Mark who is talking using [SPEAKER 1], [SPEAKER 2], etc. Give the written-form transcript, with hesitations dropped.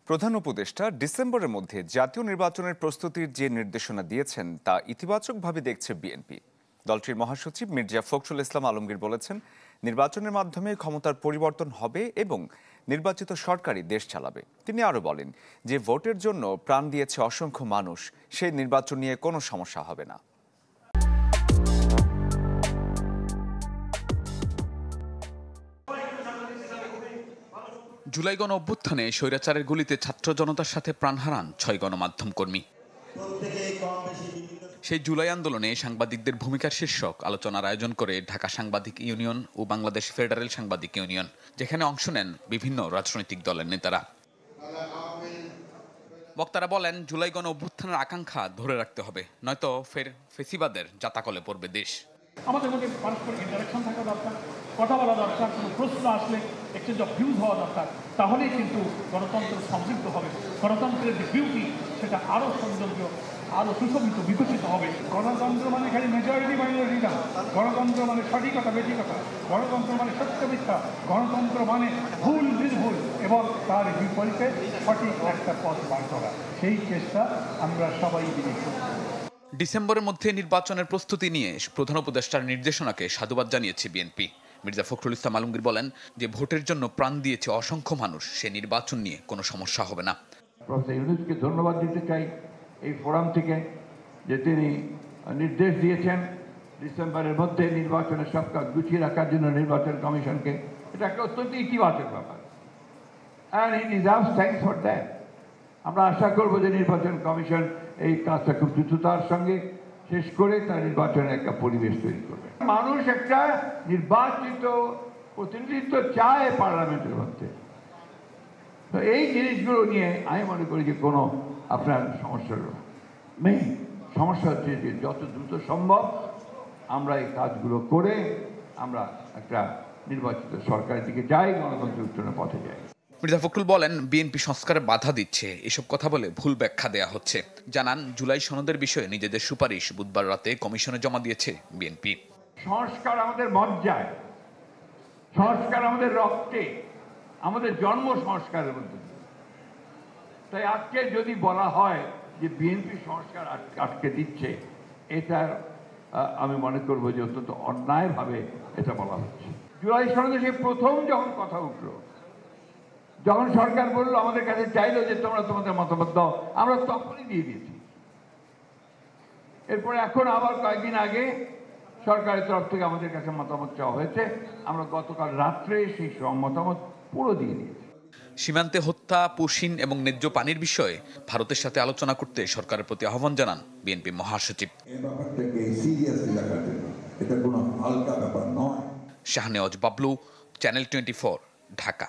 [SPEAKER 1] প্রধান উপদেষ্টা ডিসেম্বরের মধ্যে জাতীয় নির্বাচনের প্রস্তুতির যে নির্দেশনা দিয়েছেন তা ইতিবাচকভাবে দেখছে বিএনপি। দলটির মহাসচিব মির্জা ফখরুল ইসলাম আলমগীর বলেছেন, নির্বাচনের মাধ্যমে ক্ষমতার পরিবর্তন হবে এবং নির্বাচিত সরকারই দেশ চালাবে। তিনি আরও বলেন যে ভোটের জন্য প্রাণ দিয়েছে অসংখ্য মানুষ, সেই নির্বাচন নিয়ে কোনো সমস্যা হবে না।
[SPEAKER 2] জুলাই গণ অভ্যুত্থানে স্বৈরাচারের গুলিতে ছাত্র জনতার সাথে প্রাণ হারান 6 গণমাধ্যম কর্মী। সেই জুলাই আন্দোলনে সাংবাদিকদের ভূমিকার শীর্ষক আলোচনার আয়োজন করে ঢাকা সাংবাদিক ইউনিয়ন ও বাংলাদেশ ফেডারেল সাংবাদিক ইউনিয়ন, যেখানে অংশ নেন বিভিন্ন রাজনৈতিক দলের নেতারা। বক্তারা বলেন, জুলাই গণ অভ্যুত্থানের আকাঙ্ক্ষা ধরে রাখতে হবে, নয়তো ফের ফেসিবাদের জাতাকলে পড়বে দেশ।
[SPEAKER 3] আমাদের মধ্যে পারস্পরিক ইন্টারাকশন থাকা দরকার, কথা বলা দরকার, কোনো প্রশ্ন আসলে এক্সচেঞ্জ অফ ভিউজ হওয়া দরকার। তাহলেই কিন্তু গণতন্ত্র সমৃদ্ধ হবে। গণতন্ত্রের যে বিউটি সেটা আরও সৌন্দর্য, আরও সুশোভিত, বিকশিত হবে। গণতন্ত্র মানে খালি মেজরিটি মাইনরিটি না, গণতন্ত্র মানে সঠিকতা বেঠিকতা, গণতন্ত্র মানে সত্য মিথ্যা, গণতন্ত্র মানে ভুল নির্ভুল এবং তার বিপরীতে সঠিক একটা পথ বার করা। সেই চেষ্টা আমরা সবাই মিলে করব।
[SPEAKER 2] ডিসেম্বরের মধ্যে নির্বাচনের প্রস্তুতি নিয়ে প্রধান উপদেষ্টার নির্দেশনাকে সাধুবাদ জানিয়েছে বিএনপি। মির্জা ফখরুল ইসলাম আলমগীর বলেন যে ভোটের জন্য প্রাণ দিয়েছে অসংখ্য মানুষ, সে নির্বাচন নিয়ে কোনো সমস্যা হবে না।
[SPEAKER 4] প্রফেসর ইউনূসকে ধন্যবাদ দিতে চাই এই ফোরাম থেকে, যে তিনি নির্দেশ দিয়েছেন ডিসেম্বরের মধ্যে নির্বাচনের সব কাজ গুছিয়ে রাখার জন্য নির্বাচন কমিশনকে। এটা একটা অত্যন্ত ইতিবাচক ব্যাপার, and he deserves thanks for that. আমরা আশা করব যে নির্বাচন কমিশন এই কাজটা খুব দ্রুততার সঙ্গে শেষ করে তার নির্বাচনের একটা পরিবেশ তৈরি করবে। মানুষ একটা নির্বাচিত প্রতিনিধিত্ব চায় পার্লামেন্টের মধ্যে। তো এই জিনিসগুলো নিয়ে আমি মনে করি যে কোনো আপনার সমস্যা নেই। সমস্যা হচ্ছে যে যত দ্রুত সম্ভব আমরা এই কাজগুলো করে আমরা একটা নির্বাচিত সরকারের দিকে যাই, গণতন্ত্রের উত্তরণের পথে যাই।
[SPEAKER 2] মির্জা ফখরুল বলেন, বিএনপি সংস্কারে বাধা দিচ্ছে, এসব কথা বলে ভুল ব্যাখ্যা দেয়া হচ্ছে। জানান, জুলাই সনদের বিষয়ে নিজেদের সুপারিশ বুধবার রাতে কমিশনে জমা দিয়েছে বিএনপি।
[SPEAKER 4] সংস্কার আমাদের মজ্জায়, সংস্কার আমাদের রক্তে, আমাদের জন্ম সংস্কারের মধ্যে। তাই আজকে যদি বলা হয় যে বিএনপি সংস্কার আটকে দিচ্ছে, এটার আমি মনে করবো যে অত্যন্ত অন্যায়ভাবে এটা বলা হচ্ছে। জুলাই সনদে সে প্রথম যখন কথা উঠলো, যখন সরকার বললো আমাদের কাছে চাইলো যে তোমরা তোমাদের মতামত দাও, আমরা তখনই দিয়ে দিয়েছি। এরপরে এখন আবার কয়েকদিন আগে সরকারের তরফ থেকে আমাদের কাছে মতামত চাওয়া হয়েছে, আমরা গতকাল রাত্রে সেই সব মতামত পুরো দিয়ে দিয়েছি।
[SPEAKER 2] সীমান্তে হত্যা, পুশিন এবং ন্যায্য পানির বিষয়ে ভারতের সাথে আলোচনা করতে সরকারের প্রতি আহ্বান জানান বিএনপি মহাসচিব। শাহনেওয়াজ বাবলু, চ্যানেল 24, ঢাকা।